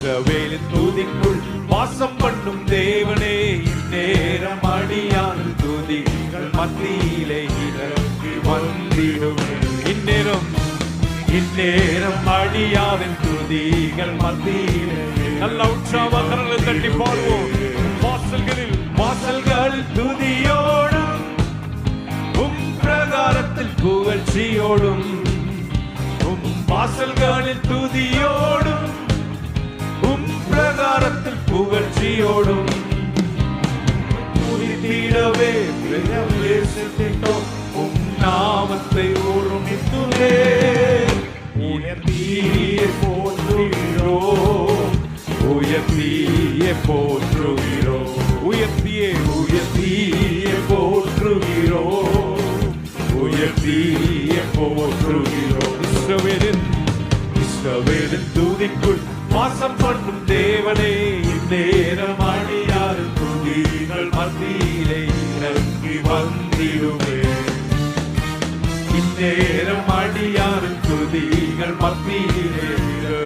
இஸ்ரவேலின் துதிக்குள் வாசம் பண்ணும் தேவனே, இந்நேரம் அடியான் துதிகள் மத்தியிலே இறங்கி வந்திடுமே. இந்நேரம் அடியாவின் துதிகள் மத்தியிலே. நல்ல உற்சாக கரங்களை தட்டி பாடுவோம். வாசல்களில் துதியோடும் பிரகாரத்தில் புகழ்ச்சியோடும், வாசல்களில் துதியோடும் பிரகாரத்தில் புகழ்ச்சியோடும் துதித்திடவே பிரவேசித்தோம். நாமத்தை ஒருமித்துவே உயர்த்தியே போற்றுகிறோம், உயர்த்தியே போற்றுகிறோம், உயர்த்தியே போற்றுகிறோம், உயர்த்தியே போற்றுகிறோம். இஸ்ரவேலின் துதிக்குள் வாசம் பண்ணும் தேவனே, இந்நேரம் அடியாரின் துதிகள் மத்தியிலே இறங்கி வந்திடுமே. இந்நேரம் அடியாரின் துதிகள் மத்தியிலே